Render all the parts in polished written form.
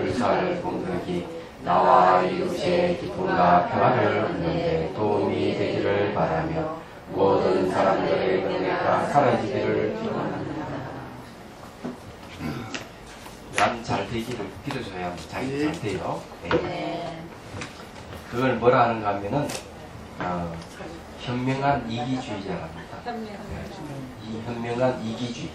불살 공덕이 나와 이웃의 기쁨과 평안을 얻는데 도움이 되기를 바라며 모든 사람들의 은혜가 사라지기를 기원합니다. 남 잘 되기를 빌어줘야 자기 잘 돼요. 네. 그걸 뭐라 하는가 하면은 현명한 이기주의자랍니다. 이 현명한 이기주의.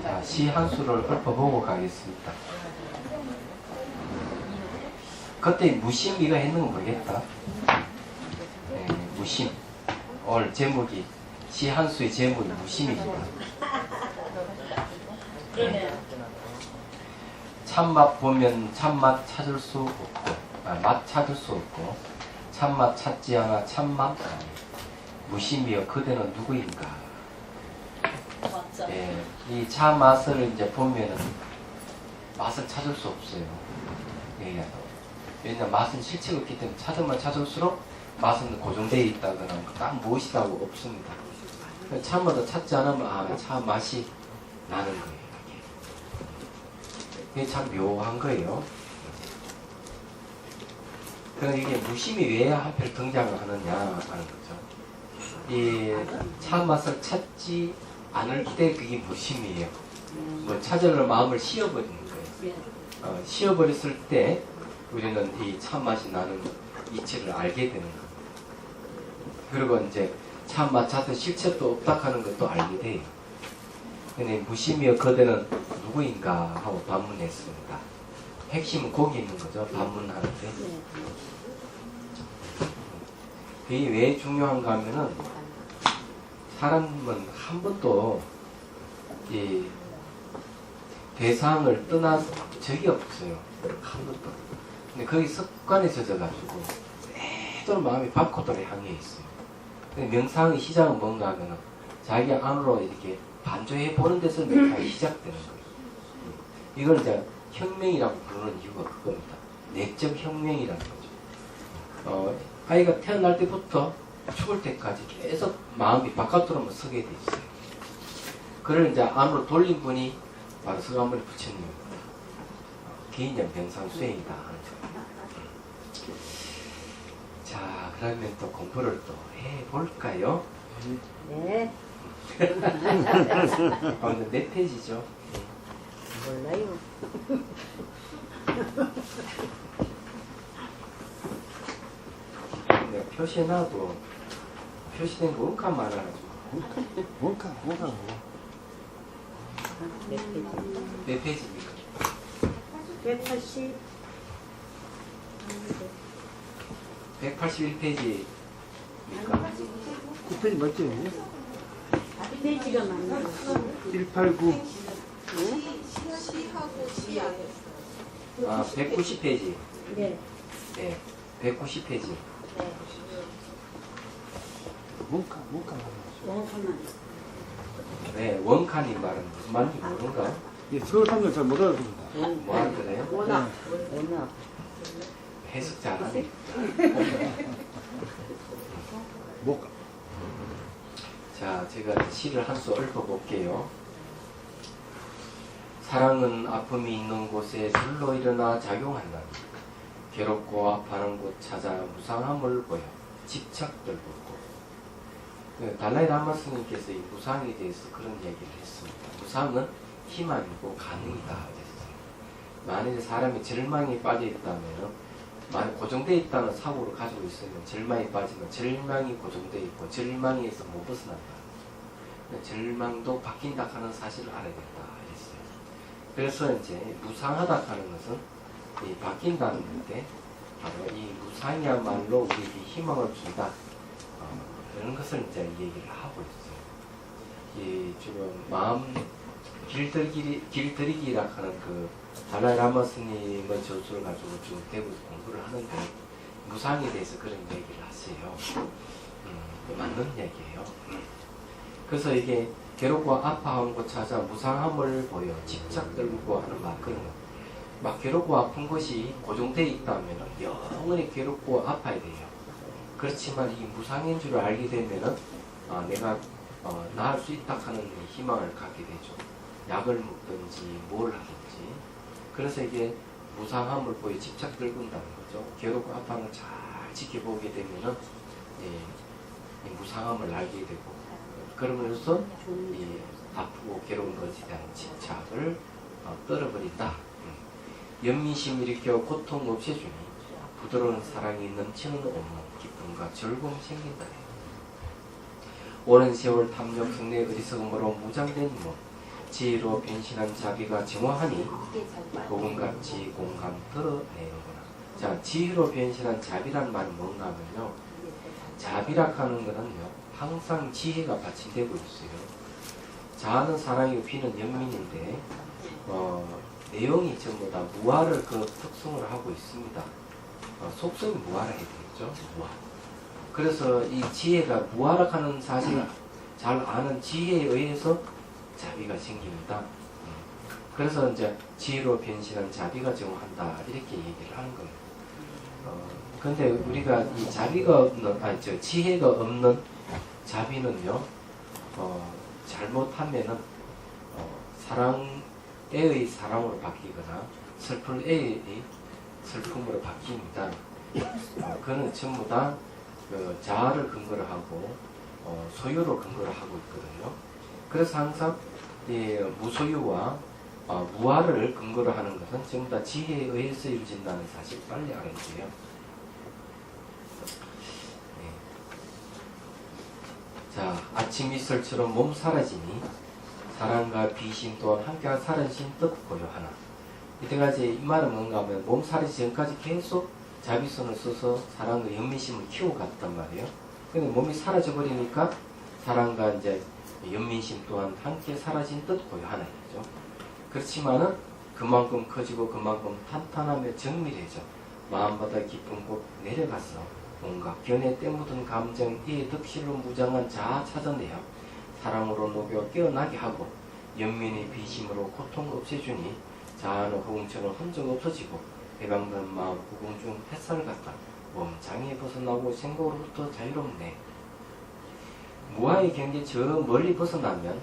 자, 시 한 수를 읊어보고 가겠습니다. 그때 무심 이거 했는 거 모르겠다. 네, 무심. 오늘 제목이 시 한 수의 제목이 무심입니다. 네. 참맛 보면 참맛 찾을 수 없고, 맛 찾을 수 없고, 참맛 찾지 않아 참맛 무심이여 그대는 누구인가? 예, 이 차 맛을 이제 보면은 맛을 찾을 수 없어요. 예, 왜냐면 맛은 실체가 없기 때문에 찾으면 찾을수록 맛은 고정되어 있다거나 딱 무엇이라고 없습니다. 차마다 찾지 않으면 차 맛이 나는 거예요. 이게 참 묘한 거예요. 그럼 이게 무심이 왜 하필 등장을 하느냐 하는 거죠. 이 참맛을 찾지 않을 때 그게 무심이에요. 뭐 찾으려는 마음을 씌워버리는 거예요. 씌워버렸을 때 우리는 이 참맛이 나는 이치를 알게 되는 거예요. 그리고 이제 참맛 찾을 실체도 없다 하는 것도 알게 돼요. 근데 무심이여 그대는 누구인가 하고 반문했습니다. 핵심은 거기 있는 거죠. 반문하는데. 그게 왜 중요한가 하면은 사람은 한 번도 이 대상을 떠난 적이 없어요. 한 번도. 근데 거기 습관에 젖어가지고 매도 마음이 밖으로 향해 있어요. 근데 명상의 시작은 뭔가 하면은 자기 안으로 이렇게 반조해 보는 데서 명상이 시작되는 거예요. 이걸 이제 혁명이라고 부르는 이유가 그겁니다. 내적 혁명이라는 거죠. 아이가 태어날 때부터 죽을 때까지 계속 마음이 바깥으로만 서게 돼 있어요. 그걸 이제 안으로 돌린 분이 바로 서가모니 부처님입니다. 개인적 명상 수행이다 하는 거죠. 자, 그러면 또 공부를 또 해볼까요? 네. 오늘 몇 페이지죠? 몰라요. 네, 표시해놔도 표시된 거 원칸 많아가지고. 원칸. 몇 페이지입니까? 180. 181페이지입니까? 9페이지 맞죠? 페이지가 많네요. 189. 아, 190페이지. 네. 네, 190페이지. 원칸. 원칸만. 네, 원칸이 말은 무슨 말인지 모르는가? 예, 서울 사람들 잘 못 알아듣는다. 뭐 하는 거래요? 워낙. 해석 잘하네. 못. 자, 제가 시를 한 수 읊어볼게요. 사랑은 아픔이 있는 곳에 둘러 일어나 작용한다니 괴롭고 아파하는 곳 찾아 무상함을 보여 집착들 보고. 달라이 라마 스님께서 이 무상에 대해서 그런 얘기를 했습니다. 무상은 희망이고 가능이다 그랬어요. 만약에 사람이 절망에 빠져 있다면 만약 고정되어 있다는 사고를 가지고 있으면 절망에 빠지면 절망이 고정되어 있고 절망에서 못 벗어난다. 절망도 바뀐다 하는 사실을 알아야 된다 했어요. 그래서 이제 무상하다 하는 것은 이 바뀐다는 건데 바로 이 무상이야말로 우리에게 희망을 준다. 이런 것을 이제 얘기를 하고 있어요. 이 지금 마음 길들이기라 하는 그 달라이 라마 스님의 저주를 가지고 쭉 대구에서 공부를 하는데 무상에 대해서 그런 얘기를 하세요. 맞는 얘기예요. 그래서 이게 괴롭고 아파하는 곳 찾아 무상함을 보여 집착 들고 하는 막 그런 거. 막 괴롭고 아픈 것이 고정되어 있다면 영원히 괴롭고 아파야 돼요. 그렇지만 이 무상인 줄 알게 되면은 내가 나을 수 있다 하는 희망을 갖게 되죠. 약을 먹든지 뭘 하든지. 그래서 이게 무상함을 보여 집착 들군다는 거죠. 괴롭고 아파하는 걸 잘 지켜보게 되면은 이 무상함을 알게 되고, 그러면서 이 아프고 괴로운 것에 대한 집착을 떨어버린다. 연민심 일으켜 고통 없애주니 부드러운 사랑이 넘치는 온몸, 기쁨과 즐거움 생긴다. 오랜 세월 탐욕, 성내 어리석음으로 무장된 몸, 지혜로 변신한 자비가 정화하니 복음같이 공감 드러내는구나. 자, 지혜로 변신한 자비란 말은 뭔가 하면요, 자비라 하는 것은요 항상 지혜가 받침되고 있어요. 자아는 사랑이고 비는 연민인데 내용이 전부 다 무아를 그 특성을 하고 있습니다. 속성이 무아라 해야 되겠죠. 무아. 그래서 이 지혜가 무아라 하는 사실을 잘 아는 지혜에 의해서 자비가 생깁니다. 그래서 이제 지혜로 변신한 자비가 정화한다 이렇게 얘기를 하는 겁니다. 근데 우리가 이 자비가 없는, 지혜가 없는 자비는요, 잘못하면은 애의 사랑으로 바뀌거나 슬픈 애의 슬픔으로 바뀝니다. 그거는 전부 다 그 자아를 근거로 하고 소유로 근거로 하고 있거든요. 그래서 항상 이 무소유와 무아를 근거로 하는 것은 전부 다 지혜에 의해서 이루어진다는 사실 빨리 알아야 돼요. 자, 아침 이슬처럼 몸 사라지니 사랑과 비심 또한 함께 사라진 듯 고요하나. 이때까지 이 말은 뭔가 하면 몸 사라지기 전까지 계속 자비손을 써서 사랑과 연민심을 키워갔단 말이에요. 근데 몸이 사라져버리니까 사랑과 이제 연민심 또한 함께 사라진 듯 고요하나 이죠. 그렇지만은 그만큼 커지고 그만큼 탄탄하며 정밀해져 마음보다 깊은 곳 내려가서 뭔가 견해 때 묻은 감정 이의 득실로 무장한 자아 찾아내어 사랑으로 녹여 깨어나게 하고 연민의 비심으로 고통 없애주니 자아는 허공처럼 흔적 없어지고 해방된 마음 구공 중 햇살 같다. 몸 장애 벗어나고 생각으로부터 자유롭네. 무아의 경계 저 멀리 벗어나면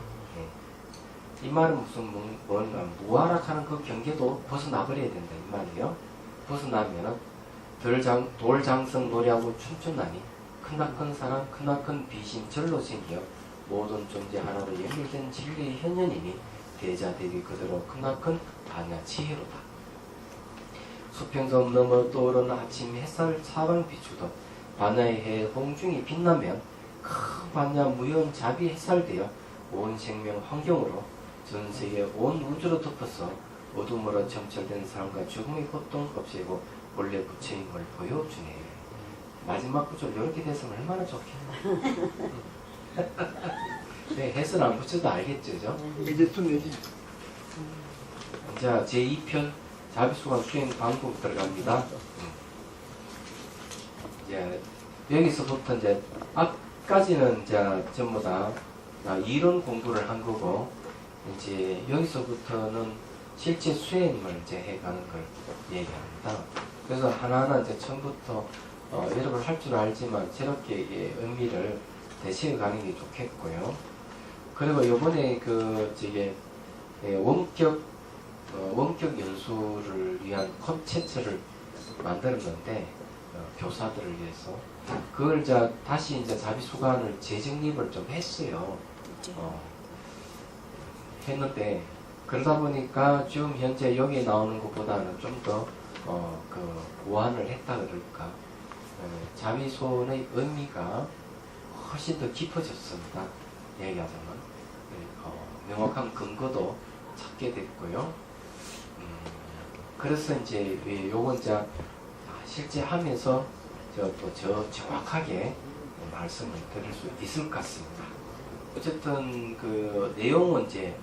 이 말은 무슨 뭔가 무아라 하는 그 경계도 벗어나버려야 된다 이 말이에요. 벗어나면은 돌장성 노래하고 춤춘다니 크나큰 사랑 크나큰 비심 절로 생겨 모든 존재 하나로 연결된 진리의 현현이니 대자대비 그대로 크나큰 반야 지혜로다. 수평선 넘어 떠오르는 아침 햇살 사방 비추듯 반야의 해 홍중이 빛나면 큰 반야 무연 자비 햇살되어 온 생명 환경으로 전 세계 온 우주로 덮어서 어둠으로 점철된 삶과 죽음의 고통 없애고 본래 부처임을 보여주네. 마지막 구절 이렇게 됐으면 얼마나 좋겠나. 네, 해설 안 붙여도 알겠죠? 이제 순내지. 자, 제2편 자비수관 수행 방법 들어갑니다. 이제 여기서부터 이제 앞까지는 이제 전부 다 이론 공부를 한 거고, 이제 여기서부터는 실제 수행을 이제 해가는 걸 얘기합니다. 그래서 하나하나 이제 처음부터 여러분 할 줄 알지만 새롭게 의미를 대시해 가는 게 좋겠고요. 그리고 이번에 원격 연수를 위한 콘텐츠를 만들었는데 교사들을 위해서 그걸 다시 이제 자비수관을 재정립을 좀 했어요. 했는데 그러다 보니까 지금 현재 여기에 나오는 것보다는 좀 더 보완을 했다 그럴까, 자비손의 의미가 훨씬 더 깊어졌습니다. 얘기하자면 명확한 근거도 찾게 됐고요. 그래서 이제 요건 이제 실제 하면서 저 정확하게 말씀을 드릴 수 있을 것 같습니다. 어쨌든 그 내용은 이제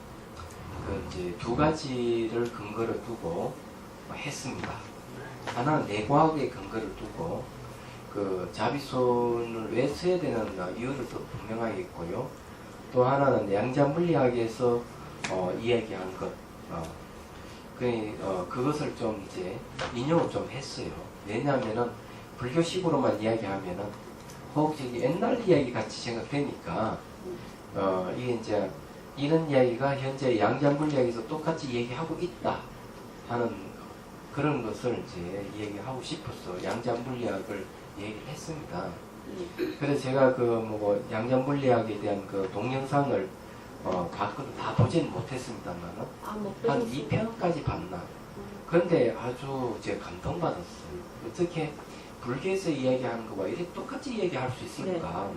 두 가지를 근거를 두고 했습니다. 하나는 내과학의 근거를 두고 그 자비손을 왜 써야 되는 이유를 더 분명하게 했고요. 또 하나는 양자 물리학에서 이야기한 것, 그것을 좀 이제 인용을 좀 했어요. 왜냐하면은 불교식으로만 이야기하면은 저기 옛날 이야기 같이 생각되니까 이게 이제 이런 이야기가 현재 양자물리학에서 똑같이 얘기하고 있다 하는 그런 것을 이제 얘기하고 싶어서 양자물리학을 얘기를 했습니다. 그래서 제가 그 뭐 양자물리학에 대한 그 동영상을 봤거든. 다 보지는 못했습니다만은 아못 한 보셨어요. 2편까지 봤나. 그런데 아주 제가 감동받았어요. 어떻게 불교에서 이야기하는 거와 이렇게 똑같이 얘기할 수 있을까.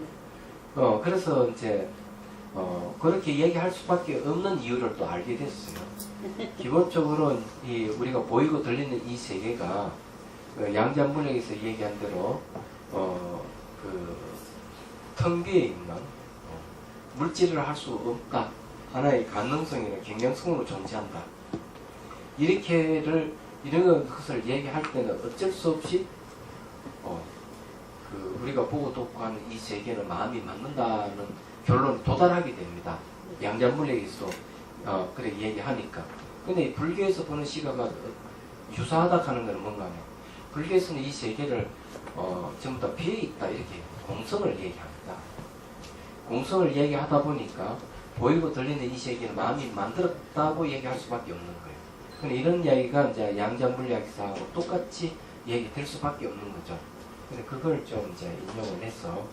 그래서 이제 그렇게 얘기할 수밖에 없는 이유를 또 알게 됐어요. 기본적으로 이 우리가 보이고 들리는 이 세계가 양자물리학에서 얘기한 대로 그 텅비에 있는 물질을 할 수 없다. 하나의 가능성이나 경향성으로 존재한다. 이런 것을 얘기할 때는 어쩔 수 없이 그 우리가 보고 듣고 하는 이 세계는 마음이 맞는다는 결론에 도달하게 됩니다. 양자물리학에서 그렇게 얘기하니까. 근데 불교에서 보는 시각은 유사하다 하는 건 뭔가 하면 불교에서는 이 세계를 전부 다 비어 있다 이렇게 공성을 얘기합니다. 공성을 얘기하다 보니까 보이고 들리는 이 세계를 마음이 만들었다고 얘기할 수밖에 없는 거예요. 근데 이런 이야기가 이제 양자물리학에서 하고 똑같이 얘기될 수밖에 없는 거죠. 근데 그걸 좀 이제 인용을 해서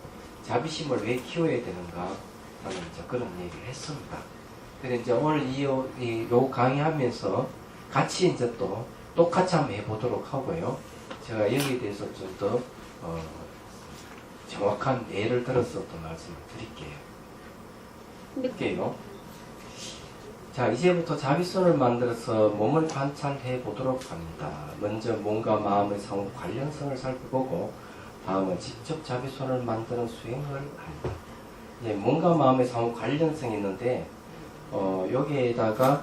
자비심을 왜 키워야 되는가 하는 이제 그런 얘기를 했습니다. 그래서 이제 오늘 요 강의하면서 같이 이제 또 똑같이 한번 해보도록 하고요. 제가 여기에 대해서 좀 더 정확한 예를 들어서 또 말씀을 드릴게요. 자, 이제부터 자비선을 만들어서 몸을 관찰해 보도록 합니다. 먼저 몸과 마음의 상호 관련성을 살펴보고 다음은 직접 자비선을 만드는 수행을 합니다. 이제 몸과 마음의 상호 관련성이 있는데 여기에다가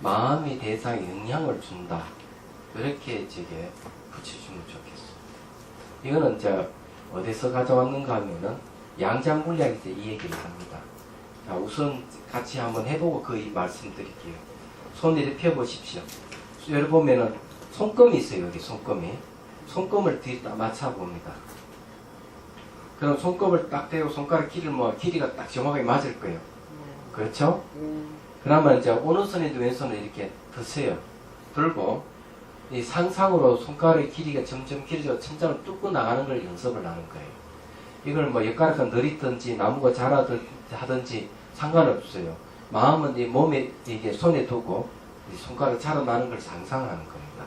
마음이 대상에 영향을 준다. 이렇게 저게 붙여주면 좋겠어. 이거는 이제 어디서 가져왔는가 하면은 양자물리학에서 이 얘기를 합니다. 자, 우선 같이 한번 해보고 그 말씀드릴게요. 손 이렇게 펴보십시오. 여기 보면은 손금이 있어요. 여기 손금이. 손금을 뒤에 딱 맞춰봅니다. 그럼 손금을 딱 대고 손가락 길이가 딱 정확하게 맞을 거예요. 그렇죠? 그러면 이제 오른손에도 왼손을 이렇게 드세요. 들고 이 상상으로 손가락의 길이가 점점 길어져 천장을 뚫고 나가는 걸 연습을 하는 거예요. 이걸 뭐 엿가락은 느리든지 나무가 자라든지 상관없어요. 마음은 이 몸에 이게 손에 두고 이 손가락 자라나는 걸 상상하는 겁니다.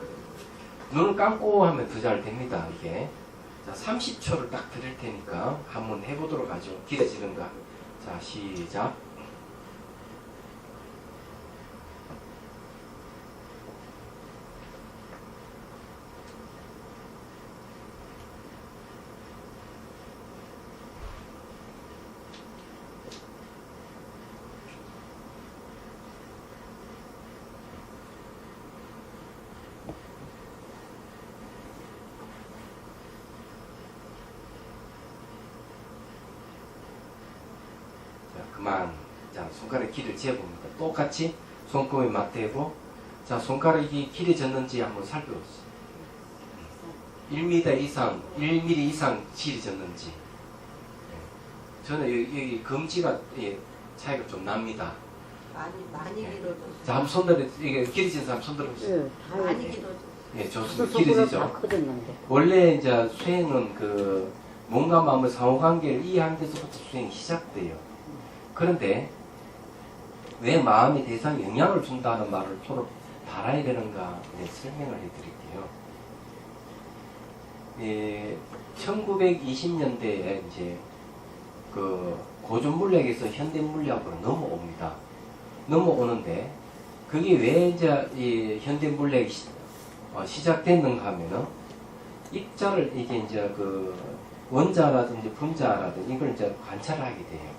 눈을 감고 하면 더 잘 됩니다. 이게 자 30초를 딱 드릴 테니까 한번 해보도록 하죠. 길어지는가? 자 시작. 그만. 자, 손가락 길이를 재봅니다. 똑같이 손금에 맞대고, 자, 손가락이 길어졌는지 한번 살펴보세요. 1m 이상, 1mm 이상 길어졌는지. 저는 여기 검지가 차이가 좀 납니다. 많이 길어졌어요. 자, 한번 손들어, 이게 길어진 사람 손들어보세요. 많이 길어졌어요. 예, 좋습니다. 길어지죠. 원래 이제 수행은 그 몸과 마음의 상호관계를 이해하는 데서부터 수행이 시작돼요. 그런데 왜 마음이 대상에 영향을 준다는 말을 서로 달아야 되는가 설명을 해드릴게요. 1920년대에 이제 그 고전물리학에서 현대물리학으로 넘어옵니다. 넘어오는데 그게 왜 이제 이 현대물리학이 시작됐는가 하면은 입자를 이게 이제 그 원자라든지 분자라든지 이걸 이제 관찰을 하게 돼요.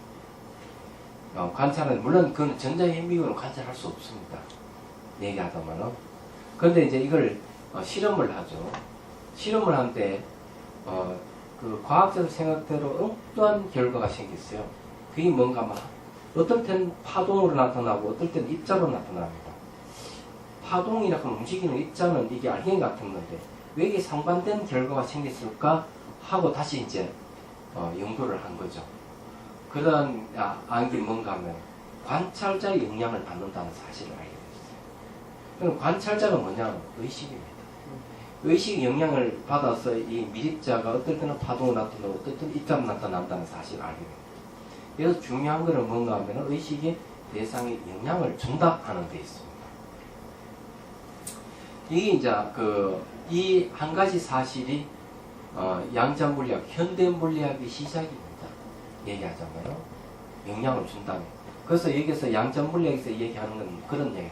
관찰은 물론 그건 전자현미경으로 관찰할 수 없습니다. 얘기하다마는. 그런데 이제 이걸 실험을 하죠. 실험을 하는데 그 과학적 생각대로 엉뚱한 결과가 생겼어요. 그게 뭔가 막 어떨 땐 파동으로 나타나고 어떨 땐 입자로 나타납니다. 파동이나 그 움직이는 입자는 이게 알갱이 같은 건데 왜 이게 상반된 결과가 생겼을까 하고 다시 이제 연구를 한 거죠. 그런 안기 뭔가 하면 관찰자의 영향을 받는다는 사실을 알게 됐어요. 그럼 관찰자가 뭐냐면 의식입니다. 의식 영향을 받아서 이 미립자가 어떨 때는 파동을 나타나고 어떨 때는 입자가 나타난다는 사실을 알게 됩니다. 그래서 중요한 것은 뭔가 하면 의식이 대상에 영향을 준다 하는 데 있습니다. 이게 이제 이 한 가지 사실이 양자 물리학, 현대 물리학의 시작입니다. 얘기하자면요. 영향을 준다면. 그래서 여기서 양자 물리학에서 얘기하는 건 그런 얘기.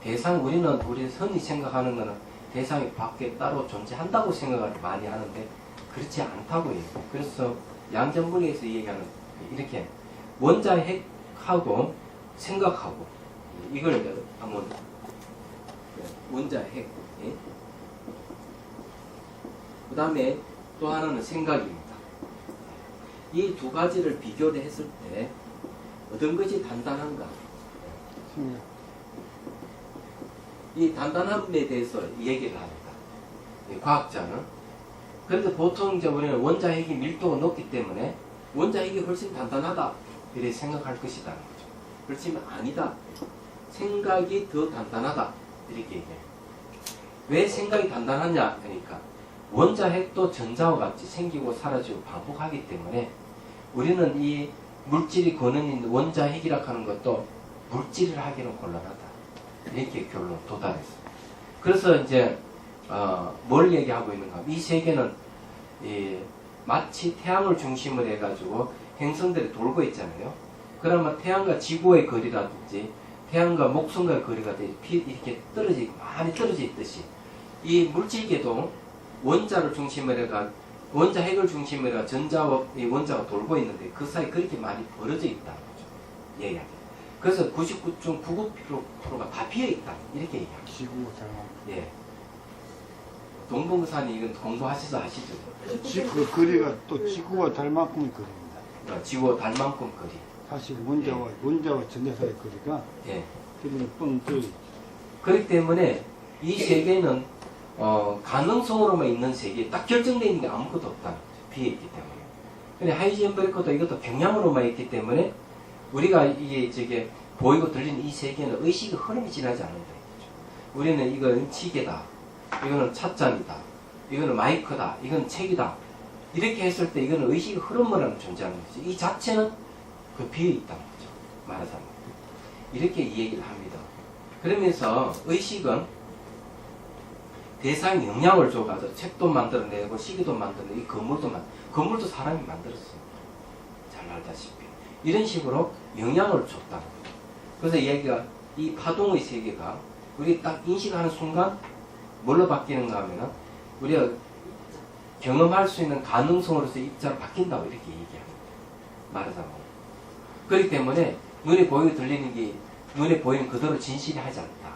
대상, 우리 흔히 생각하는 것은 대상이 밖에 따로 존재한다고 생각을 많이 하는데 그렇지 않다고 해요. 그래서 양자 물리학에서 얘기하는 이렇게 원자 핵하고 생각하고 이걸 이제 한번 원자 핵. 예? 그 다음에 또 하나는 생각입니다. 이 두 가지를 비교를 했을 때 어떤 것이 단단한가? 생각. 이 단단함에 대해서 얘기를 합니다. 이 과학자는. 그런데 보통 이제 우리는 원자 핵이 밀도가 높기 때문에 원자 핵이 훨씬 단단하다 이렇게 생각할 것이라는 거죠. 그렇지만 아니다. 생각이 더 단단하다 이렇게 얘기해요. 왜 생각이 단단하냐 하니까 원자 핵도 전자와 같이 생기고 사라지고 반복하기 때문에 우리는 이 물질이 권한인 원자 핵이라 하는 것도 물질을 하기는 곤란하다. 이렇게 결론 도달했어요. 그래서 이제 뭘 얘기하고 있는가? 이 세계는 마치 태양을 중심으로 해가지고 행성들이 돌고 있잖아요. 그러면 태양과 지구의 거리라든지 태양과 목성과의 거리가 이렇게 많이 떨어져 있듯이 이 물질계도 원자를 중심으로 해가 원자 핵을 중심으로 해가 전자와 이 원자가 돌고 있는데 그 사이 그렇게 많이 벌어져 있다는 거죠. 얘기하죠. 그래서 99.99%가 다 비어 있다 이렇게 얘기합니다. 지구 잘. 예. 동봉산이 이건 공부하셔서 아시죠? 그 거리가 또 지구와 달만큼의 거리입니다. 지구 달만큼 거리. 사실 원자와 전자 사이의 거리가 예. 거리는 뻥 뚫려. 그렇기 때문에 이 세계는 가능성으로만 있는 세계에 딱 결정되어 있는 게 아무것도 없다는 거죠. 비어있기 때문에. 근데 하이젠베르크도 이것도 경량으로만 있기 때문에 우리가 이게 보이고 들리는 이 세계는 의식의 흐름이 지나지 않는다. 이거죠. 우리는 이건 시계다. 이거는 찻잔이다. 이거는 마이크다. 이건 책이다. 이렇게 했을 때 이거는 의식의 흐름으로 존재하는 거죠. 이 자체는 비어있다는 거죠. 말하자면. 이렇게 이 얘기를 합니다. 그러면서 의식은 대상에 영향을 줘가지고 책도 만들어내고 시계도 만들어내고 이 건물도 사람이 만들었어요. 잘 알다시피. 이런 식으로 영향을 줬다는 거죠. 그래서 얘기가 이 파동의 세계가 우리 딱 인식하는 순간 뭘로 바뀌는가 하면은 우리가 경험할 수 있는 가능성으로서 입자로 바뀐다고 이렇게 얘기합니다. 말하자면. 그렇기 때문에 눈에 보이고 들리는 게 눈에 보이는 그대로 진실이 하지 않다.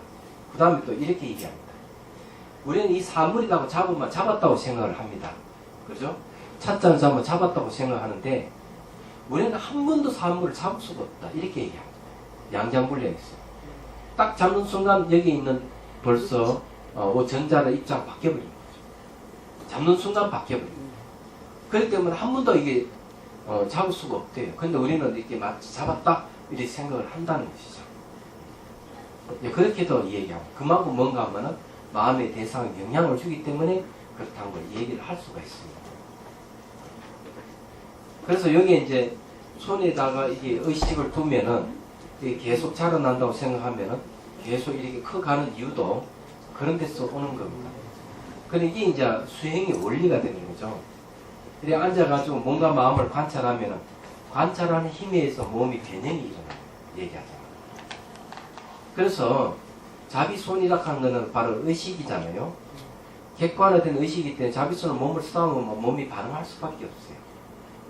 그 다음에 또 이렇게 얘기합니다. 우리는 이 사물이라고 잡았다고 생각을 합니다. 그죠? 찻잔을 잡았다고 생각하는데 우리는 한 번도 사물을 잡을 수가 없다. 이렇게 얘기합니다. 양장불량에서. 딱 잡는 순간 여기 있는 벌써 전자의 입자가 바뀌어버린 거죠. 잡는 순간 바뀌어버린 거죠. 그렇기 때문에 한 번도 이게 잡을 수가 없대요. 근데 우리는 이렇게 마치 잡았다 이렇게 생각을 한다는 것이죠. 그렇게도 얘기하고 그만큼 뭔가 하면은 마음의 대상에 영향을 주기 때문에 그렇다는 걸 얘기를 할 수가 있습니다. 그래서 여기에 이제 손에다가 이게 의식을 두면은 이게 계속 자라난다고 생각하면은 계속 이렇게 커가는 이유도 그런 데서 오는 겁니다. 근데 이게 이제 수행의 원리가 되는 거죠. 이렇게 앉아가지고 뭔가 마음을 관찰하면은 관찰하는 힘에 의해서 몸이 변형이 일어나요. 얘기하자면. 그래서 자비손이라 하는 거는 바로 의식이잖아요. 객관화된 의식이기 때문에 자비손은 몸을 쓰다보면 몸이 반응할 수밖에 없어요.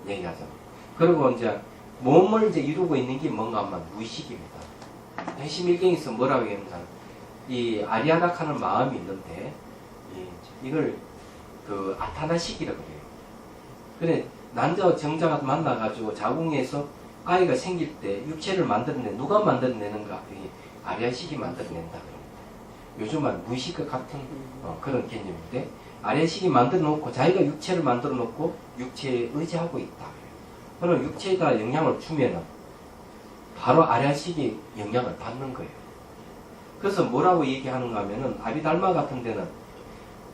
얘기하자면. 그리고 이제 몸을 이제 이루고 있는 게 뭔가 하면 무의식입니다. 핵심일경에서 뭐라고 했는가? 이 아리아닥하는 마음이 있는데 이걸 아타나식이라고 그래요. 그래 남자와 정자가 만나가지고 자궁에서 아이가 생길 때 육체를 만들어내 누가 만들어내는가? 아리아식이 만들어낸다. 요즘 말 무의식과 같은 그런 개념인데 아래식이 만들어 놓고 자기가 육체를 만들어 놓고 육체에 의지하고 있다. 그럼 육체에다 영향을 주면은 바로 아래식이 영향을 받는 거예요. 그래서 뭐라고 얘기하는가 하면은 아비달마 같은 데는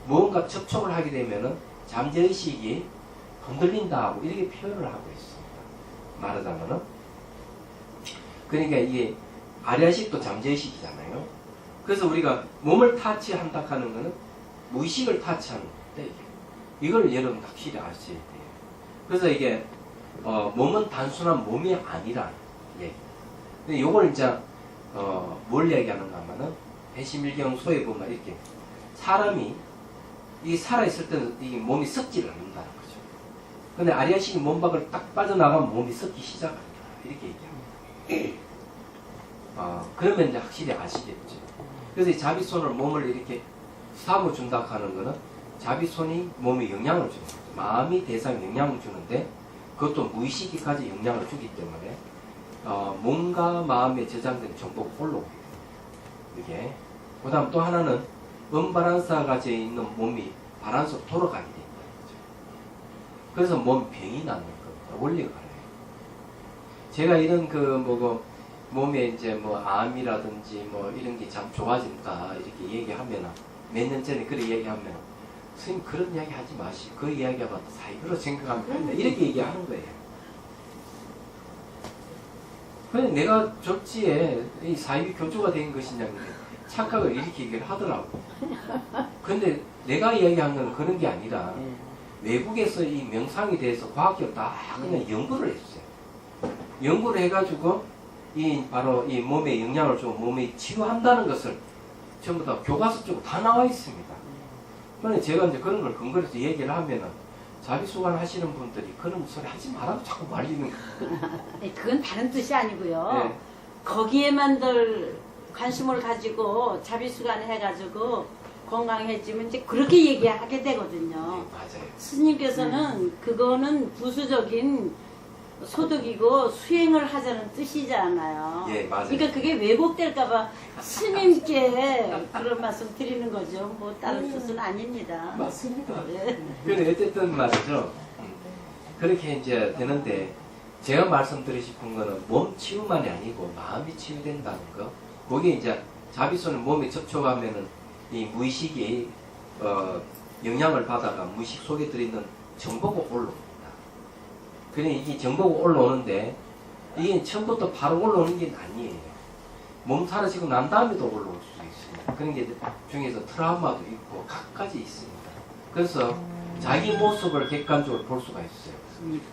무언가 접촉을 하게 되면은 잠재의식이 흔들린다 하고 이렇게 표현을 하고 있습니다. 말하자면은 그러니까 이게 아래식도 잠재의식이잖아요. 그래서 우리가 몸을 타치한다 하는 거는 무의식을 타치하는 건데 이걸 여러분 확실히 아셔야 돼요. 그래서 이게 몸은 단순한 몸이 아니라 얘기. 근데 요걸 이제 뭘 얘기하는가 하면은 배심일경 소에 보면 이렇게 사람이 이 살아있을 때는 이 몸이 썩지를 않는다는 거죠. 근데 아리아식이 몸 밖을 딱 빠져나가면 몸이 썩기 시작한다. 이렇게 얘기합니다. 그러면 이제 확실히 아시겠죠. 그래서 이 자비손을 몸을 이렇게 삼아준다 하는 거는 자비손이 몸에 영향을 주는 거죠. 마음이 대상에 영향을 주는데 그것도 무의식이까지 영향을 주기 때문에 몸과 마음에 저장된 정보가 올라오게 돼요. 이게. 그 다음 또 하나는 언바란스가 져 있는 몸이 바란스로 돌아가게 된다. 그래서 몸 병이 나는 겁니다. 원리가 그래요. 제가 이런 몸에 이제 암이라든지 이런 게 참 좋아진다 이렇게 얘기하면 몇 년 전에 그렇게 얘기하면 선생님 그런 이야기 하지 마시. 그 이야기가 사이버로 생각하면 된다. 이렇게 얘기하는 거예요. 그냥 내가 접지에 이 사이비 교주가 된 것이냐 착각을 이렇게 얘기를 하더라고. 근데 내가 이야기한 건 그런 게 아니라 외국에서 이 명상에 대해서 과학적으로 다 그냥 연구를 했어요. 연구를 해가지고 바로 이 몸에 영향을 주고 몸에 치유한다는 것을 전부 다 교과서 쪽으로 다 나와 있습니다. 그런데 제가 이제 그런 걸 근거로 해서 얘기를 하면은 자비수관 하시는 분들이 그런 소리 하지 말라고 자꾸 말리는 거예요. 그건 다른 뜻이 아니고요. 네. 거기에만들 관심을 가지고 자비수관 해가지고 건강해지면 이제 그렇게 얘기하게 되거든요. 맞아요. 스님께서는 그거는 부수적인 소득이고 수행을 하자는 뜻이잖아요. 예, 맞아요. 그러니까 그게 왜곡될까봐 스님께 그런 말씀 드리는 거죠. 뭐 다른 뜻은 아닙니다. 맞습니다. 네. 근데 어쨌든 말이죠. 그렇게 이제 되는데 제가 말씀드리고 싶은 거는 몸 치유만이 아니고 마음이 치유된다는 거. 거기에 이제 자비손은 몸에 접촉하면은 이 무의식이 영향을 받아가 무의식 속에 들어있는 정보가 올라옵니다. 그래 이게 정보가 올라오는데 이게 처음부터 바로 올라오는 게 아니에요. 몸 사라지고 난 다음에도 올라올 수 있습니다. 그런 게 중에서 트라우마도 있고 각가지 있습니다. 그래서 자기 모습을 객관적으로 볼 수가 있어요.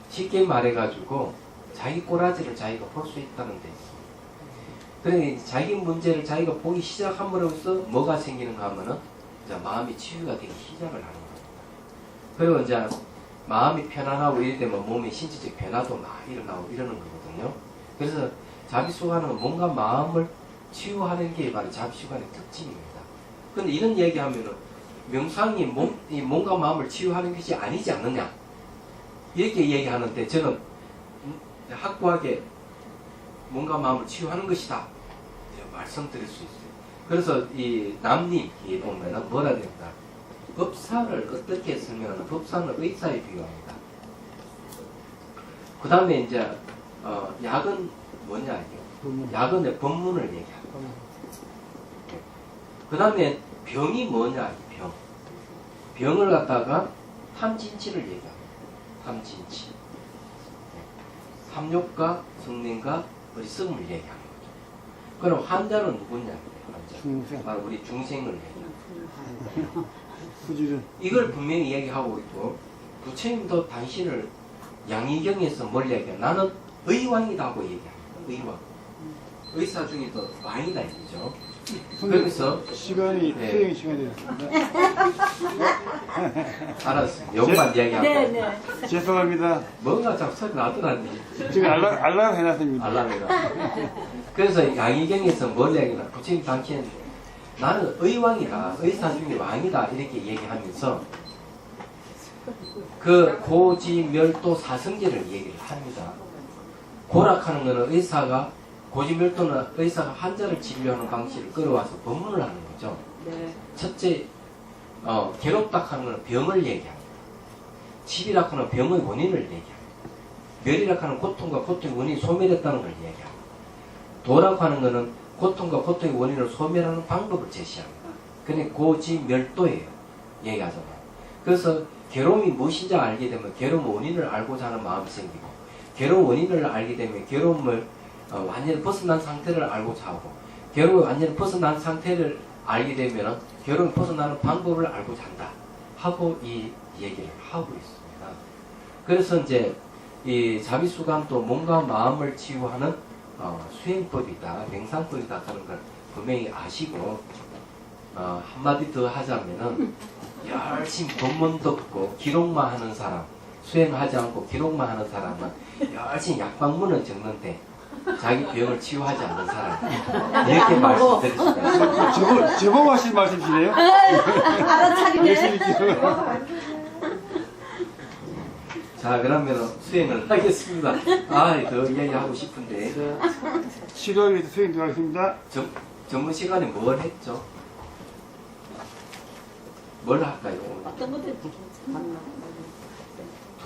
쉽게 말해가지고 자기 꼬라지를 자기가 볼 수 있다는 데 있습니다. 그러니 자기 문제를 자기가 보기 시작함으로써 뭐가 생기는가 하면은 이제 마음이 치유가 되기 시작을 하는 겁니다. 그리고 이제 마음이 편안하고 이럴 때면 몸의 신체적 변화도 막 일어나고 이러는 거거든요. 그래서 자비수관은 뭔가 마음을 치유하는 게 바로 자비수관의 특징입니다. 근데 이런 얘기하면은 명상이 몸과 마음을 치유하는 것이 아니지 않느냐 이렇게 얘기하는데 저는 확고하게 몸과 마음을 치유하는 것이다 이렇게 말씀드릴 수 있어요. 그래서 이 남림에 보면은 뭐라 된다. 법사를 어떻게 설명하나? 법사는 의사에 비유합니다. 그 다음에 이제 약은 뭐냐 이게 약은 법문을 얘기합니다. 그 다음에 병이 뭐냐 이 병. 병을 갖다가 탐진치를 얘기합니다. 탐진치. 탐욕과 성능과 의성을 얘기하는 거죠. 그럼 환자는 누구냐? 환자. 중생. 바로 우리 중생을 얘기합니다. 후지는 이걸 분명히 얘기하고 있고 부처님도 당신을 양의경에서 뭘 얘기해? 나는 의왕이다 하고 얘기합니다. 의왕. 의사 중에도 왕이다 이거죠. 그래서 시간이 네. 수행 시간이 됐습니다. 알았어요. 요것만 이야기하고 네, 네. 죄송합니다. 뭔가 자꾸 소리 나더라니. 지금 알람 해놨습니다. 알람이라. 그래서 양의경에서 뭘 얘기하나? 부처님 당신 나는 의왕이다. 의사 중에 왕이다. 이렇게 얘기하면서 그 고지 멸도 사성제를 얘기를 합니다. 고락하는 것은 의사가 고지밀도는 의사가 환자를 치료하는 방식을 끌어와서 법문을 하는 거죠. 네. 첫째, 괴롭다 하는 것은 병을 얘기합니다. 집이라 하는 병의 원인을 얘기합니다. 멸이라 하는 고통과 고통의 원인이 소멸했다는 걸 얘기합니다. 도라고 하는 것은 고통과 고통의 원인을 소멸하는 방법을 제시합니다. 그게 고지멸도예요. 얘기하잖아요. 그래서 괴로움이 무엇인지 알게 되면 괴로움 원인을 알고자 하는 마음이 생기고, 괴로움 원인을 알게 되면 괴로움을 완전히 벗어난 상태를 알고자 하고, 괴로움이 완전히 벗어난 상태를 알게 되면 괴로움이 벗어나는 방법을 알고자 한다 하고 이 얘기를 하고 있습니다. 그래서 이제 이 자비수감도 몸과 마음을 치유하는 수행법이다, 명상법이다 하는 걸 분명히 아시고, 한마디 더 하자면은 열심히 법문 듣고 기록만 하는 사람, 수행하지 않고 기록만 하는 사람은 열심히 약방문을 적는데 자기 병을 치유하지 않는 사람, 이렇게 말씀드릴 수가 있습니다. 제법하신 말씀이시네요. 알아차리네. 자, 그러면 수행을 하겠습니다. 더 이야기하고 싶은데. 7월에 수행 들어가겠습니다. 전문 시간에 뭘 했죠? 뭘 할까요? 오늘? 어떤 것들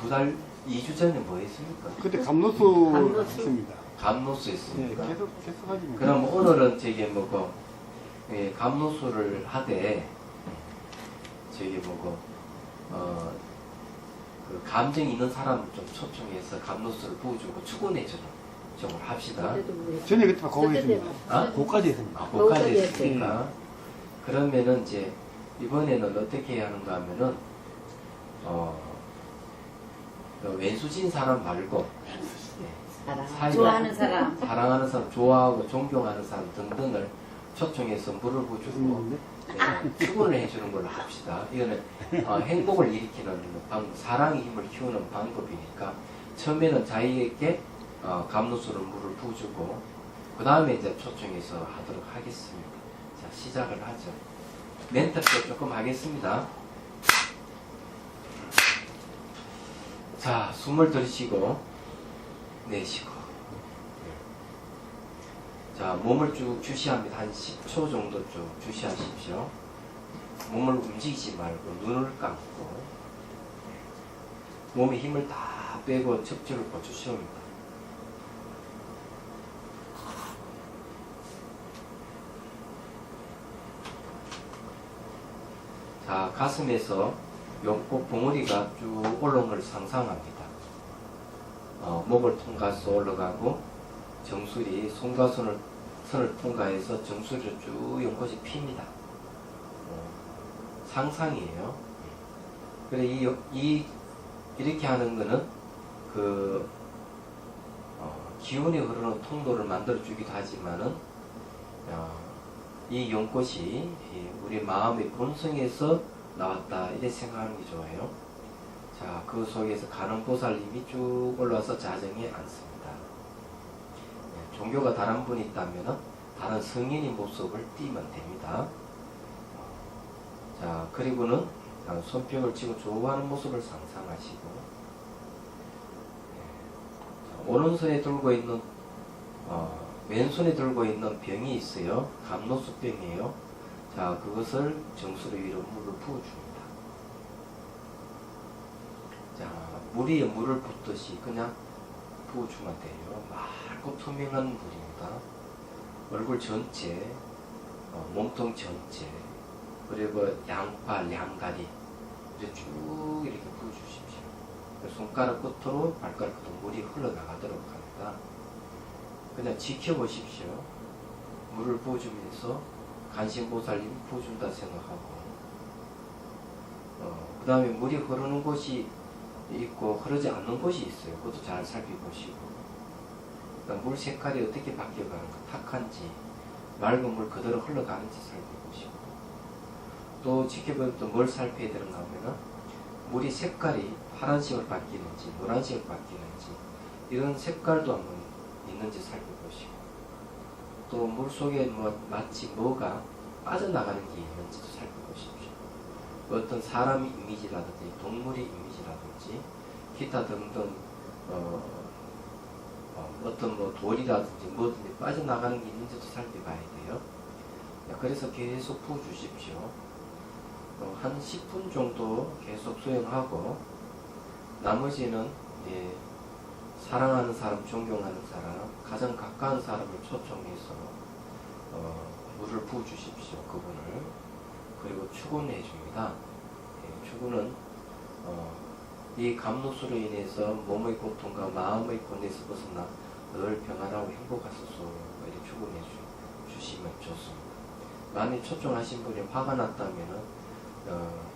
두 달, 2주 전에 뭐 했습니까? 그때 감로수 했습니다. 감노수 네, 했습니까? 계속 하지 뭐. 그럼 오늘은 저기 뭐고, 감노수를 하되, 저기 뭐고, 그 감정 있는 사람을 좀 초청해서 감노수를 부어주고 축원해주는 쪽을 합시다. 전에 그때 거기 했습니다. 아? 거기까지 했습니다. 거기까지 했으니까. 그러면은 이제, 이번에는 어떻게 해야 하는가 하면은, 왼수진 사람 말고, 사이다, 좋아하는 사람. 사랑하는 사람, 좋아하고 존경하는 사람 등등을 초청해서 물을 부어주고, 축원을 해주는 걸로 합시다. 이거는 행복을 일으키는 방법, 사랑의 힘을 키우는 방법이니까 처음에는 자기에게 감로수를 물을 부어주고 그 다음에 이제 초청해서 하도록 하겠습니다. 자, 시작을 하죠. 멘트도 조금 하겠습니다. 자, 숨을 들이쉬고 내쉬고. 자, 몸을 쭉 주시합니다. 한 10초 정도 쭉 주시하십시오. 몸을 움직이지 말고 눈을 감고 몸에 힘을 다 빼고 척추를 뻗주시옵니다. 자, 가슴에서 용꽃 봉우리가 쭉 올라오는 걸 상상합니다. 목을 통과해서 올라가고 정수리 손과 선을 통과해서 정수리를 쭉 연꽃이 핍니다. 상상이에요. 그래 이렇게 하는 거는 기운이 흐르는 통로를 만들어 주기도 하지만은 이 연꽃이 우리 마음의 본성에서 나왔다 이렇게 생각하는 게 좋아요. 자, 그 속에서 간흥보살님이 쭉 올라와서 자정에 앉습니다. 종교가 다른 분이 있다면 다른 성인의 모습을 띠면 됩니다. 자, 그리고는 손뼉을 치고 좋아하는 모습을 상상하시고, 오른손에 들고 있는 왼손에 들고 있는 병이 있어요. 감로수병이에요. 자, 그것을 정수리 위로 물을 부어줍니다. 자, 물 위에 물을 붓듯이 그냥 부어주면 돼요. 맑고 투명한 물입니다. 얼굴 전체, 몸통 전체, 그리고 양팔, 양다리 이렇게 쭉 이렇게 부어주십시오. 손가락 끝으로 발가락 끝으로 물이 흘러나가도록 합니다. 그냥 지켜보십시오. 물을 부어주면서 간신보살님이 부어준다 생각하고, 그 다음에 물이 흐르는 곳이 있고 흐르지 않는 곳이 있어요. 그것도 잘 살펴보시고, 물 색깔이 어떻게 바뀌어가는가, 탁한지 맑은 물 그대로 흘러가는지 살펴보시고, 또 지켜보면 또 뭘 살펴야 되는가 하면은 물이 색깔이 파란색으로 바뀌는지 노란색으로 바뀌는지 이런 색깔도 한번 있는지 살펴보시고, 또 물 속에 마치 뭐가 빠져나가는 게 있는지도 살펴보십시오. 어떤 사람 이미지라든지 동물의 이미지라든지 기타 등등 어떤 뭐 돌이라든지 뭐든지 빠져나가는 게 있는지도 살펴봐야 돼요. 그래서 계속 부어주십시오. 한 10분 정도 계속 수행하고 나머지는 이제 사랑하는 사람, 존경하는 사람, 가장 가까운 사람을 초청해서 물을 부어주십시오. 그분을. 그리고 축원해 줍니다. 축원은 이 감로수로 인해서 몸의 고통과 마음의 곤에서 벗어나 늘 평안하고 행복하소서 이렇게 축원해 주시면 좋습니다. 만약 초청하신 분이 화가 났다면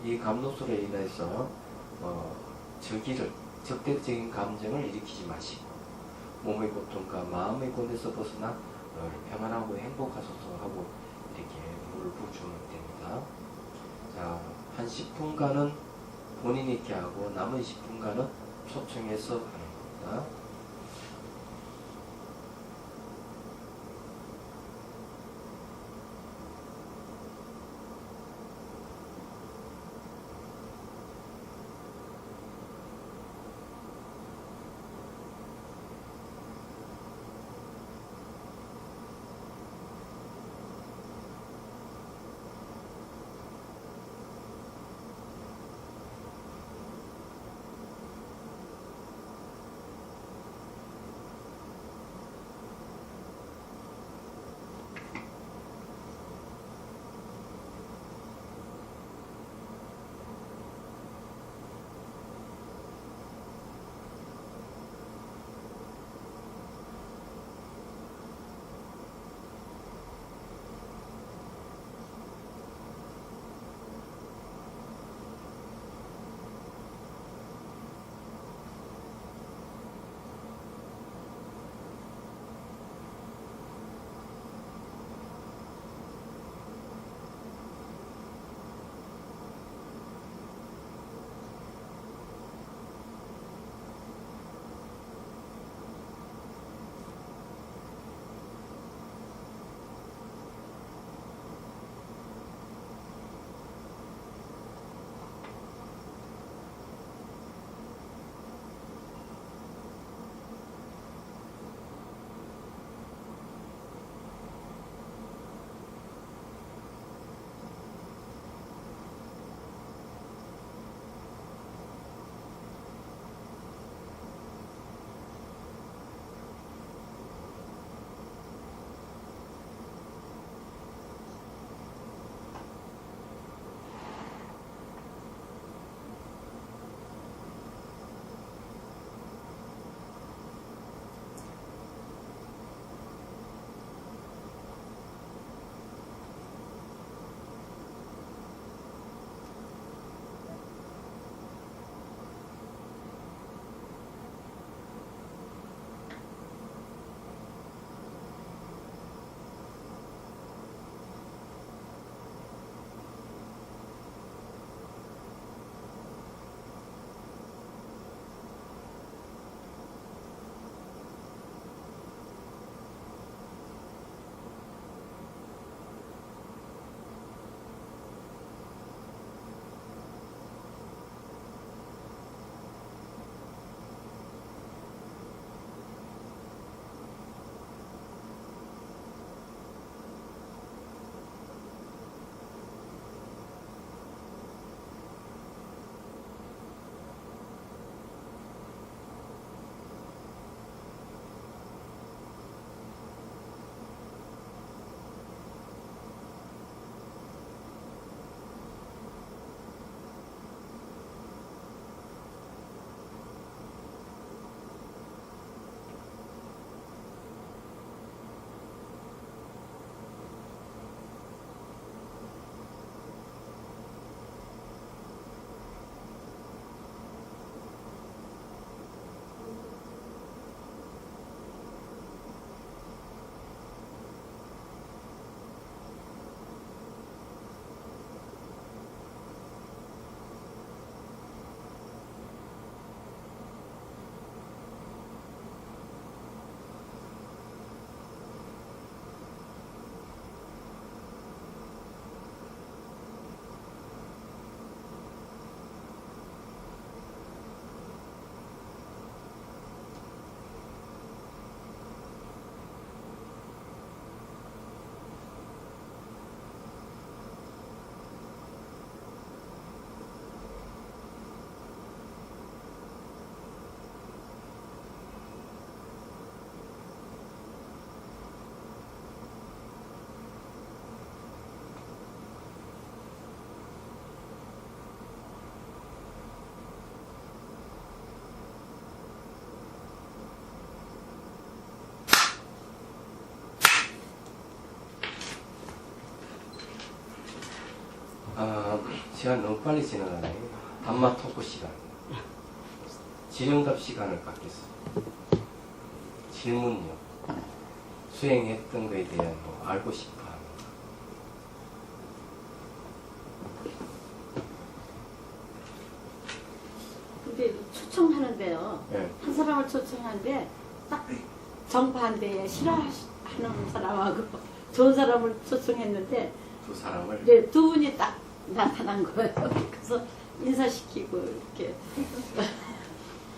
이 감로수로 인해서 적대적인 감정을 일으키지 마시고 몸의 고통과 마음의 곤에서 벗어나 늘 평안하고 행복하소서 하고 이렇게 물을 부어주면 됩니다. 자, 한 10분간은 본인이 이렇게 하고 남은 10분간은 초청해서 하는 겁니다. 시간 너무 빨리 지나가네. 단마 토크 시간. 질의응답 시간을 갖겠습니다. 질문요. 수행했던 것에 대한 뭐 알고 싶어 하는 거. 근데 초청하는데요. 네. 한 사람을 초청하는데 딱 정반대에 싫어하는 사람하고 좋은 사람을 초청했는데 두 사람을 이제 두 분이 딱 나타난 거예요. 그래서 인사시키고 이렇게.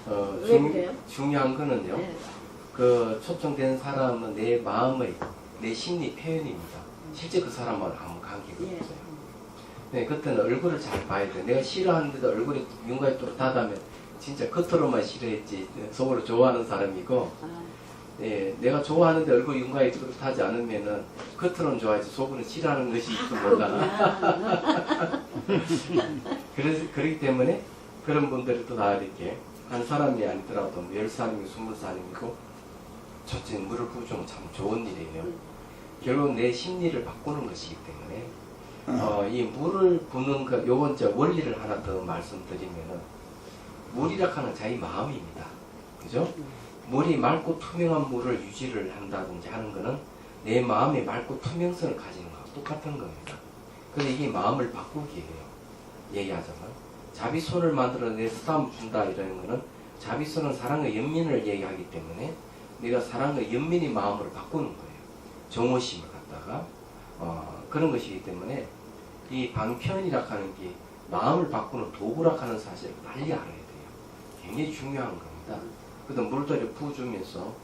왜 그래요? 중요한 거는요. 네. 그 초청된 사람은 내 마음의 내 심리 표현입니다. 실제 그 사람하고는 아무 관계가 예. 없어요. 네, 그때는 얼굴을 잘 봐야 돼. 내가 싫어하는데도 얼굴이 윤곽이 또렷하다면 진짜 겉으로만 싫어했지 속으로 좋아하는 사람이고, 아, 예, 내가 좋아하는데 얼굴 윤곽이 또렷하지 않으면은 겉으로는 좋아하지 속으로는 싫어하는 것일지도 몰라. 그래서 그렇기 때문에 그런 분들이 또 다 이렇게 한 사람이 아니더라도 10사람이고 20사람이고 첫째 물을 부어주면 참 좋은 일이에요. 결국 내 심리를 바꾸는 것이기 때문에 이 물을 부는 것, 요건 이제 원리를 하나 더 말씀드리면은 물이라 하는 자기 마음입니다. 그죠? 물이 맑고 투명한 물을 유지를 한다든지 하는 거는 내 마음의 맑고 투명성을 가지는 거하고 똑같은 겁니다. 그래서 이게 마음을 바꾸기예요. 얘기하자면 자비손을 만들어내 쓰담 준다 이러는 거는 자비손은 사랑과 연민을 얘기하기 때문에 내가 사랑과 연민의 마음으로 바꾸는 거예요. 정오심을 갖다가 그런 것이기 때문에 이 방편이라 하는 게 마음을 바꾸는 도구라 하는 사실을 빨리 알아야 돼요. 굉장히 중요한 겁니다. 그래서 물들을 부어주면서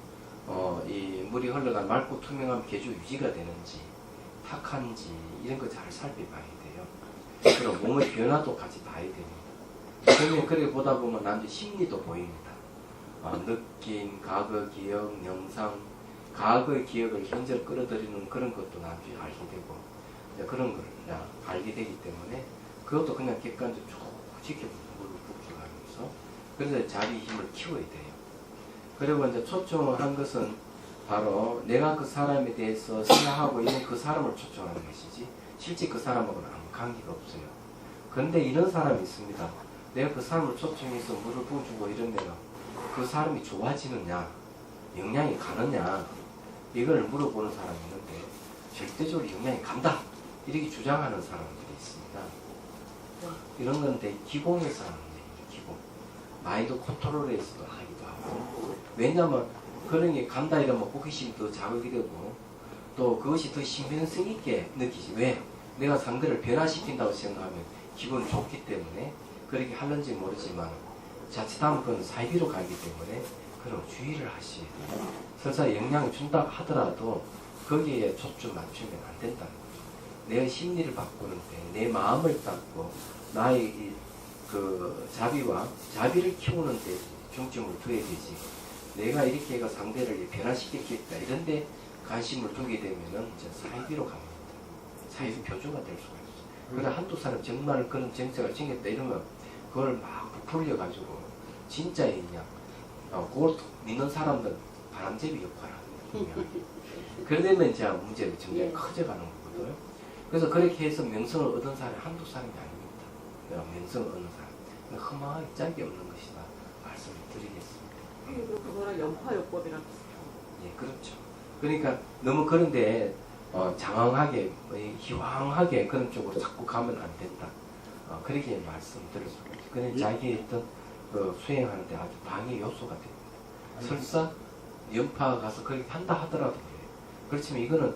이 물이 흘러간 맑고 투명한 계주 유지가 되는지 탁한지 이런 거 잘 살펴봐야 돼요. 그리고 몸의 변화도 같이 봐야 됩니다. 그러면 그렇게 보다 보면 남자 심리도 보입니다. 느낌, 과거 기억, 영상, 과거의 기억을 현재로 끌어들이는 그런 것도 나중에 알게 되고 이제 그런 걸 알게 되기 때문에 그것도 그냥 객관적으로 쭉 지켜보는 물을 부어가면서 그래서 자기 힘을 키워야 돼요. 그리고 이제 초청을 한 것은 바로 내가 그 사람에 대해서 생각하고 있는 그 사람을 초청하는 것이지 실제 그 사람하고는 아무 관계가 없어요. 그런데 이런 사람이 있습니다. 내가 그 사람을 초청해서 물을 부어주고 이러면 그 사람이 좋아지느냐 영향이 가느냐 이걸 물어보는 사람이 있는데 절대적으로 영향이 간다 이렇게 주장하는 사람들이 있습니다. 이런 건데 기공에서 하는 얘기죠. 기공. 마인드 컨트롤에서도 하기도 하고 왜냐하면 그런 게 간다 이러면 호기심이 더 자극이 되고 또 그것이 더 신빙성 있게 느끼지. 왜? 내가 상대를 변화시킨다고 생각하면 기분이 좋기 때문에 그렇게 하는지 모르지만 자칫하면 그건 사이비로 가기 때문에 그런 주의를 하셔야 돼요. 설사 영향을 준다 하더라도 거기에 초점 맞추면 안 된다는 거죠. 내 심리를 바꾸는데 내 마음을 닦고 나의 그 자비를 키우는데 중점을 둬야 되지. 내가 이렇게 해가 상대를 변화시키겠다 이런데 관심을 두게 되면은 이제 사이비로 갑니다. 사이비 교조가 될 수가 있어요. 그래 한두 사람 정말 그런 정체가 생겼다 이러면 그걸 막 부풀려 가지고 진짜 있냐? 그걸 믿는 사람들 바람잡이 역할을 합니다. 그러면 이제 문제가 점점 커져가는 거거든요. 그래서 그렇게 해서 명성을 얻은 사람이 한두 사람이 아닙니다. 명성을 얻는 사람. 허망하게 짝이 없는 것이다. 말씀을 드리겠습니다. 그거랑 연파요법이랑 예, 그렇죠. 그러니까 너무 그런데 장황하게, 희황하게 그런 쪽으로 자꾸 가면 안 된다. 그렇게 말씀드릴 수가 있죠. 그냥 자기의 어떤 수행하는데 아주 방해 요소가 됩니다. 설사 연파 가서 그렇게 한다 하더라도 그래요. 그렇지만 이거는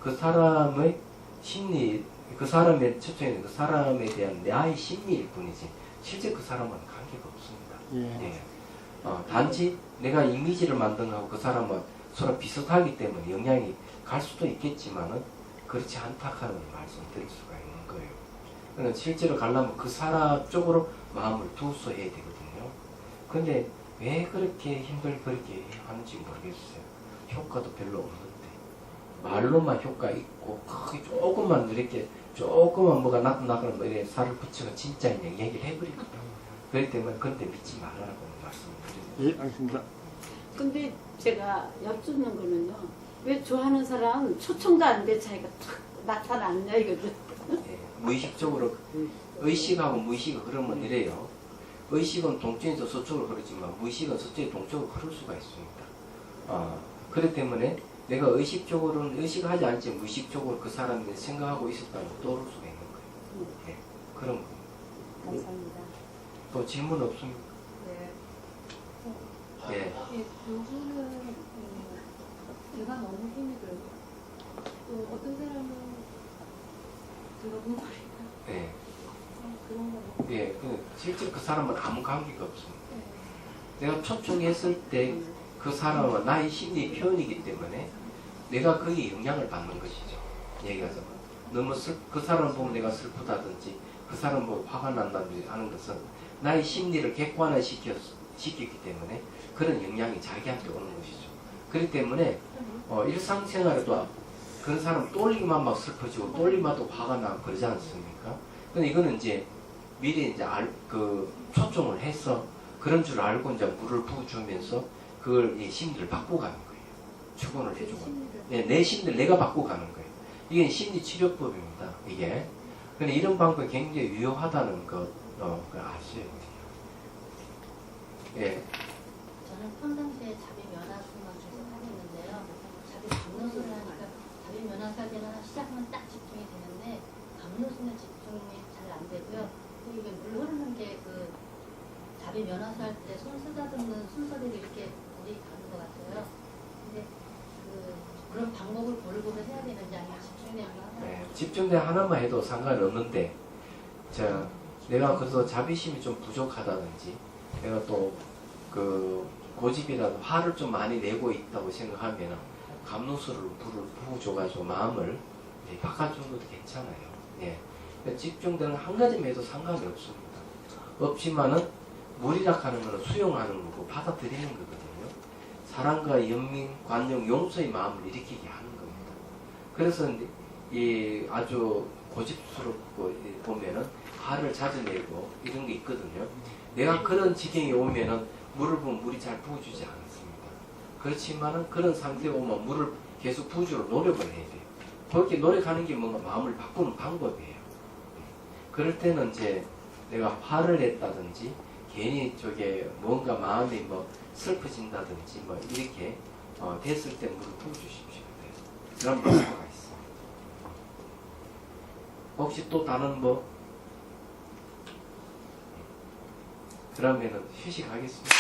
그 사람의 심리, 그 사람의 초청에 그 사람에 대한 나의 심리일 뿐이지 실제 그 사람과는 관계가 없습니다. 예. 예. 단지 내가 이미지를 만든 거하고 그 사람은 서로 비슷하기 때문에 영향이 갈 수도 있겠지만은 그렇지 않다 하는 말씀드릴 수가 있는 거예요. 그러니까 실제로 가려면 그 사람 쪽으로 마음을 두서 해야 되거든요. 근데 왜 그렇게 힘들게 그렇게 하는지 모르겠어요. 효과도 별로 없는데 말로만 효과 있고 크게 조금만 이렇게 조금만 뭐가 나타나거나 뭐 이렇게 살을 붙여가 진짜 있냐 얘기를 해버리거든요. 그렇기 때문에 그런데 믿지 말라고 말씀드립니다. 예, 알겠습니다. 근데 제가 여쭙는 거는요. 왜 좋아하는 사람 초청도 안 돼 자기가 탁 나타났냐 이거죠. 예, 무의식적으로 의식하고 무의식이 흐르면 이래요. 의식은 동쪽에서 서쪽으로 흐르지만 무의식은 서쪽에 동쪽으로 흐를 수가 있습니다. 그렇기 때문에 내가 의식적으로는 의식하지 않지 무의식적으로 그 사람이 생각하고 있었다는 걸 떠오를 수가 있는 거예요. 네, 그런 거. 감사합니다. 또 질문 없습니까? 네. 예. 요즘은 제가 너무 힘이 들고 또 어떤 사람은 들어본 말이나 네. 그런 거 예, 실제 그 사람은 아무 관계가 없습니다. 네. 내가 초청했을 때 그 사람은 나의 심리 표현이기 때문에 내가 거기에 영향을 받는 것이죠. 얘기하자면. 너무 그 사람 보면 내가 슬프다든지 그 사람 보고 화가 난다든지 하는 것은 나의 심리를 객관화 시켰기 때문에 그런 영향이 자기한테 오는 것이죠. 그렇기 때문에 일상생활에도 그런 사람 똘리기만 막 슬퍼지고 똘리기만 또 화가 나고 그러지 않습니까? 근데 이거는 이제 미리 이제 초청을 해서 그런 줄 알고 이제 물을 부어주면서 그걸 이 심리를 바꾸고 가는 거예요. 축원을 해주고. 네, 내 심리를 내가 바꾸고 가는 거예요. 이게 심리 치료법입니다. 이게. 근데 이런 방법이 굉장히 유효하다는 것, 그걸 아셔야 돼요. 예. 저는 평상시에 자비 면하수만 계속 하고 있는데요. 자비 감노수를 하니까 자비 면하수가 되나 시작하면 딱 집중이 되는데 감노수는 집중이 잘 안 되고요. 또 이게 물 흐르는 게 그 자비 면하수 할 때 손 쓰다듬는 순서대로 이렇게 물이 가는 것 같아요. 근데 그런 방법을 골고루 해야 되는지 아니면 집중되는 거 하나? 네, 집중대 하나만 해도 상관없는데, 내가 그래서 자비심이 좀 부족하다든지, 내가 또 고집이라도 화를 좀 많이 내고 있다고 생각하면 감노수를 불을 부어줘가지고 마음을 바꿔주는 것도 괜찮아요. 예. 집중되는 한 가지만 해도 상관이 없습니다. 없지만은 무리락하는 것은 수용하는 거고 받아들이는 거거든요. 사랑과 연민, 관용, 용서의 마음을 일으키게 하는 겁니다. 그래서 이 아주 고집스럽고 보면은 화를 자주 내고 이런 게 있거든요. 내가 그런 지경에 오면은 물을 부으면 물이 잘 부어주지 않습니다. 그렇지만은 그런 상태에 오면 물을 계속 부어주려 노력을 해야 돼요. 그렇게 노력하는 게 뭔가 마음을 바꾸는 방법이에요. 그럴 때는 이제 내가 화를 냈다든지 괜히 저게 뭔가 마음이 뭐 슬퍼진다든지 뭐 이렇게 됐을 때 물을 부어주십시오. 네. 그런 방법가 있어요. 혹시 또 다른 뭐? 그러면은 휴식하겠습니다.